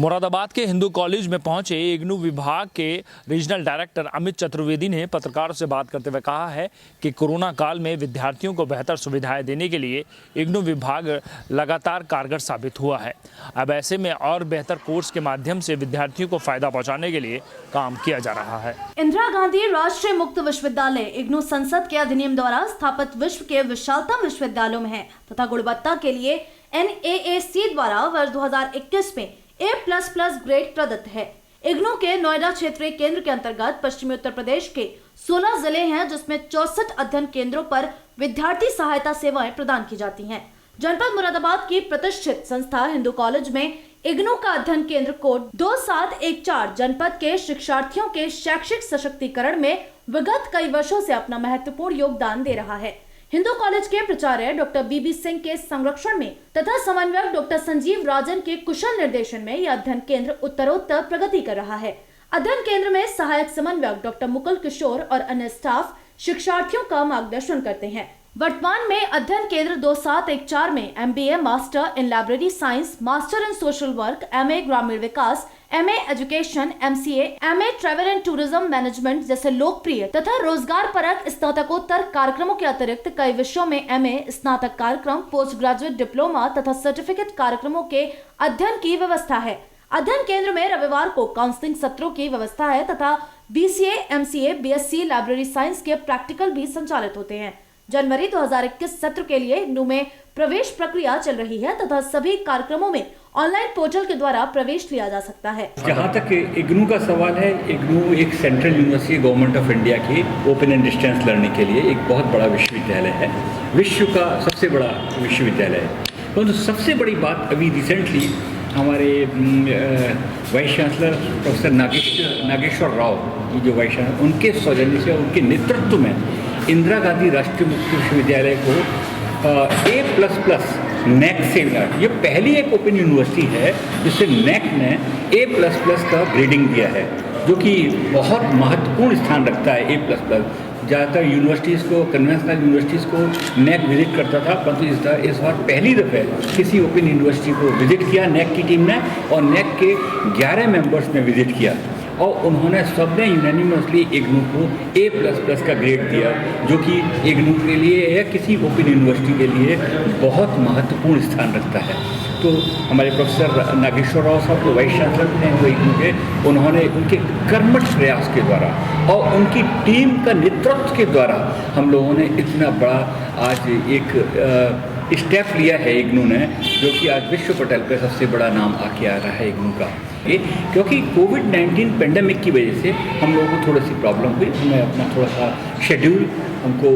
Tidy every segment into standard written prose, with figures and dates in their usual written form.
मुरादाबाद के हिंदू कॉलेज में पहुंचे इग्नू विभाग के रीजनल डायरेक्टर अमित चतुर्वेदी ने पत्रकारों से बात करते हुए कहा है कि कोरोना काल में विद्यार्थियों को बेहतर सुविधाएं देने के लिए इग्नू विभाग लगातार कारगर साबित हुआ है। अब ऐसे में और बेहतर कोर्स के माध्यम से विद्यार्थियों को फायदा पहुँचाने के लिए काम किया जा रहा है। इंदिरा गांधी राष्ट्रीय मुक्त विश्वविद्यालय इग्नू संसद के अधिनियम द्वारा स्थापित विश्व के विशालतम विश्वविद्यालयों में है तथा गुणवत्ता के लिए NAAC द्वारा वर्ष 2021 में A++ ग्रेड प्रदत्त है। इग्नू के नोएडा क्षेत्रीय केंद्र के अंतर्गत पश्चिमी उत्तर प्रदेश के 16 जिले हैं, जिसमें 64 अध्ययन केंद्रों पर विद्यार्थी सहायता सेवाएं प्रदान की जाती हैं। जनपद मुरादाबाद की प्रतिष्ठित संस्था हिंदू कॉलेज में इग्नू का अध्ययन केंद्र कोड 2714 जनपद के शिक्षार्थियों के शैक्षिक सशक्तिकरण में विगत कई वर्षों से अपना महत्वपूर्ण योगदान दे रहा है। हिंदू कॉलेज के प्राचार्य डॉक्टर BB सिंह के संरक्षण में तथा समन्वयक डॉक्टर संजीव राजन के कुशल निर्देशन में यह अध्ययन केंद्र उत्तरोत्तर प्रगति कर रहा है। अध्ययन केंद्र में सहायक समन्वयक डॉक्टर मुकुल किशोर और अन्य स्टाफ शिक्षार्थियों का मार्गदर्शन करते हैं। वर्तमान में अध्ययन केंद्र 2714 में MBA master in library science, master in social work, MA ग्रामीण विकास, MA education, MCA, MA travel and tourism management जैसे लोकप्रिय तथा रोजगार परक स्नातकोत्तर कार्यक्रमों के अतिरिक्त कई विषयों में MA स्नातक कार्यक्रम, पोस्ट ग्रेजुएट डिप्लोमा तथा सर्टिफिकेट कार्यक्रमों के अध्ययन की व्यवस्था है। अध्ययन केंद्र में रविवार को काउंसलिंग सत्रों की व्यवस्था है तथा BCA, MCA, BSc library science के प्रैक्टिकल भी संचालित होते हैं। जनवरी 2021 सत्र के लिए इग्नू में प्रवेश प्रक्रिया चल रही है तथा सभी कार्यक्रमों में ऑनलाइन पोर्टल के द्वारा प्रवेश लिया जा सकता है। जहाँ तक इग्नू का सवाल है, इग्नू एक central university government of India की ओपन एंड डिस्टेंस लर्निंग के लिए एक बहुत बड़ा विश्वविद्यालय है, विश्व का सबसे बड़ा विश्वविद्यालय है। परंतु सबसे बड़ी बात अभी रिसेंटली हमारे vice chancellor professor Nageshwar Rao की जो वाइस चांसलर, उनके सौजन्य से उनके नेतृत्व में इंदिरा गांधी राष्ट्रीय मुक्त विश्वविद्यालय को A++ NAC से मिला। ये पहली एक ओपन यूनिवर्सिटी है जिससे NAC ने A++ का ग्रेडिंग दिया है, जो कि बहुत महत्वपूर्ण स्थान रखता है। A++ ज़्यादातर यूनिवर्सिटीज़ को, कन्वेंशनल यूनिवर्सिटीज़ को NAC विजिट करता था, परंतु इस बार पहली दफ़े किसी ओपन यूनिवर्सिटी को विजिट किया NAC की टीम ने, और NAC के 11 मेंबर्स ने विजिट किया और उन्होंने सबने यूनानिमसली इग्नू को A++ का ग्रेड दिया, जो कि इग्नू के लिए या किसी ओपन यूनिवर्सिटी के लिए बहुत महत्वपूर्ण स्थान रखता है। तो हमारे प्रोफेसर नागेश्वर राव साहब जो वाइस चांसलर हैं वो इग्नू के, उन्होंने उनके कर्मठ प्रयास के द्वारा और उनकी टीम का नेतृत्व के द्वारा हम लोगों ने इतना बड़ा आज एक स्टेप लिया है इग्नू ने, जो कि आज विश्व पटल पर सबसे बड़ा नाम आके आ रहा है इग्नू का। क्योंकि कोविड-19 पेंडेमिक की वजह से हम लोगों को थोड़ी सी प्रॉब्लम हुई, हमें अपना थोड़ा सा शेड्यूल हमको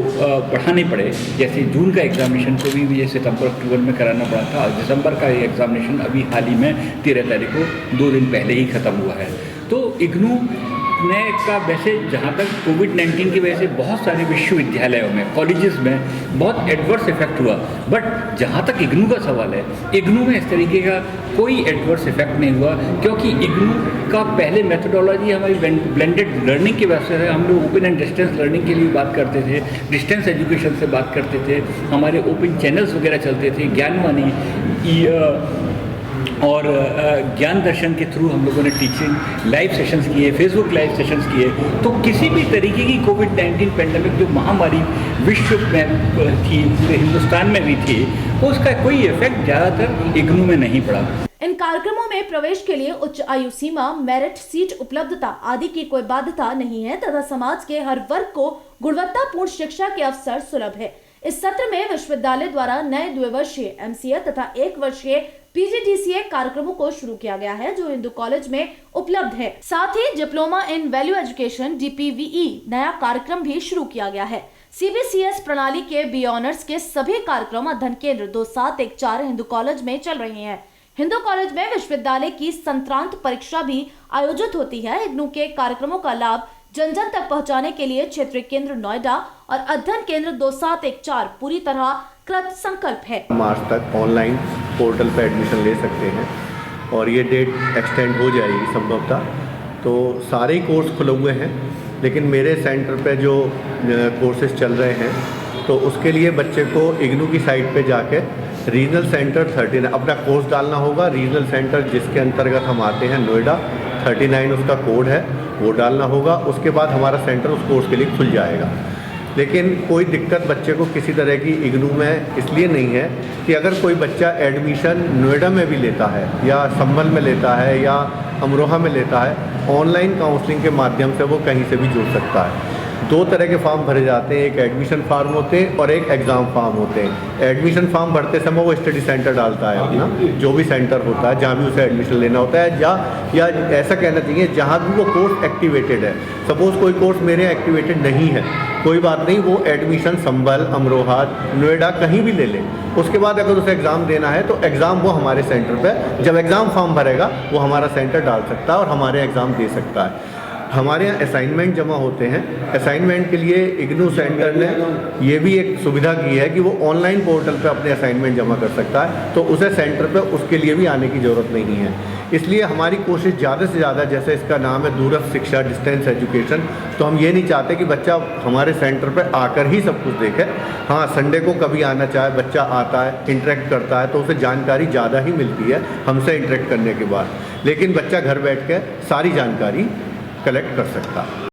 बढ़ाने पड़े। जैसे जून का एग्जामिनेशन को भी सितंबर अक्टूबर में कराना पड़ा था, दिसंबर का एग्जामिनेशन अभी हाल ही में 13 तारीख को 2 दिन पहले ही ख़त्म हुआ है। तो इग्नू ने का वैसे जहाँ तक कोविड-19 की वजह से बहुत सारे विश्वविद्यालयों में, कॉलेजेस में बहुत एडवर्स इफेक्ट हुआ, बट जहाँ तक इग्नू का सवाल है, इग्नू में इस तरीके का कोई एडवर्स इफेक्ट नहीं हुआ, क्योंकि इग्नू का पहले मेथोडोलॉजी हमारी ब्लेंडेड लर्निंग की वजह से हम लोग ओपन एंड डिस्टेंस लर्निंग के लिए बात करते थे, डिस्टेंस एजुकेशन से बात करते थे, हमारे ओपन चैनल्स वगैरह चलते थे, ज्ञानवाणी और ज्ञान दर्शन के थ्रू हम लोगों ने टीचिंग लाइव सेशंस किए, फेसबुक लाइव सेशंस किए। तो किसी भी तरीके की कोविड-19 पेंडेमिक जो महामारी विश्व में थी, पूरे हिंदुस्तान में भी थी, उसका कोई इफेक्ट ज़्यादातर इग्नू में नहीं पड़ा। इन कार्यक्रमों में प्रवेश के लिए उच्च आयु सीमा, मेरिट, सीट उपलब्धता आदि की कोई बाध्यता नहीं है तथा समाज के हर वर्ग को गुणवत्तापूर्ण शिक्षा के अवसर सुलभ है। इस सत्र में विश्वविद्यालय द्वारा नए 2 वर्षीय MCA तथा 1 वर्षीय PGDCA कार्यक्रमों को शुरू किया गया है, जो हिंदू कॉलेज में उपलब्ध है। साथ ही diploma in value education DPVE नया कार्यक्रम भी शुरू किया गया है। CBCS प्रणाली के बी ऑनर्स के सभी कार्यक्रम अध्ययन केंद्र 2714 हिंदू कॉलेज में चल रहे हैं। हिंदू कॉलेज में विश्वविद्यालय की संक्रांत परीक्षा भी आयोजित होती है। इग्नू के कार्यक्रमों का लाभ जन जन तक पहुंचाने के लिए क्षेत्रीय केंद्र नोएडा और अध्ययन केंद्र 2714 पूरी तरह कृत संकल्प है। मार्च तक ऑनलाइन पोर्टल पर एडमिशन ले सकते हैं और ये डेट एक्सटेंड हो जाएगी संभवतः। तो सारे ही कोर्स खुले हुए हैं, लेकिन मेरे सेंटर पे जो कोर्सेज चल रहे हैं तो उसके लिए बच्चे को इग्नू की साइट पे जाके रीजनल सेंटर 39 अपना कोर्स डालना होगा। रीजनल सेंटर जिसके अंतर्गत हम आते हैं नोएडा 39 उसका कोड है, वो डालना होगा। उसके बाद हमारा सेंटर उस कोर्स के लिए खुल जाएगा। लेकिन कोई दिक्कत बच्चे को किसी तरह की इग्नू में इसलिए नहीं है कि अगर कोई बच्चा एडमिशन नोएडा में भी लेता है या संभल में लेता है या अमरोहा में लेता है, ऑनलाइन काउंसलिंग के माध्यम से वो कहीं से भी जुड़ सकता है। 2 तरह के फॉर्म भरे जाते हैं, एक एडमिशन फॉर्म होते हैं और एक एग्ज़ाम फॉर्म होते हैं। एडमिशन फॉर्म भरते समय वो स्टडी सेंटर डालता है अपना, जो भी सेंटर होता है जहाँ भी उसे एडमिशन लेना होता है, या ऐसा कहना चाहिए जहाँ भी वो कोर्स एक्टिवेटेड है। सपोज़ कोई कोर्स मेरे एक्टिवेटेड नहीं है, कोई बात नहीं, वो एडमिशन संभल, अमरोहा, नोएडा कहीं भी ले ले। उसके बाद अगर उसे एग्ज़ाम देना है तो एग्ज़ाम वो हमारे सेंटर पे, जब एग्ज़ाम फॉर्म भरेगा वो हमारा सेंटर डाल सकता है और हमारे एग्ज़ाम दे सकता है। हमारे यहाँ असाइनमेंट जमा होते हैं। असाइनमेंट के लिए इग्नू सेंटर ने ये भी एक सुविधा की है कि वो ऑनलाइन पोर्टल पे अपने असाइनमेंट जमा कर सकता है, तो उसे सेंटर पे उसके लिए भी आने की ज़रूरत नहीं है। इसलिए हमारी कोशिश ज़्यादा से ज़्यादा, जैसे इसका नाम है दूरस्थ शिक्षा, डिस्टेंस एजुकेशन, तो हम ये नहीं चाहते कि बच्चा हमारे सेंटर पर आकर ही सब कुछ देखे। हाँ, संडे को कभी आना चाहे, बच्चा आता है, इंटरेक्ट करता है, तो उसे जानकारी ज़्यादा ही मिलती है हमसे इंटरेक्ट करने के बाद। लेकिन बच्चा घर बैठ के सारी जानकारी कलेक्ट कर सकता है।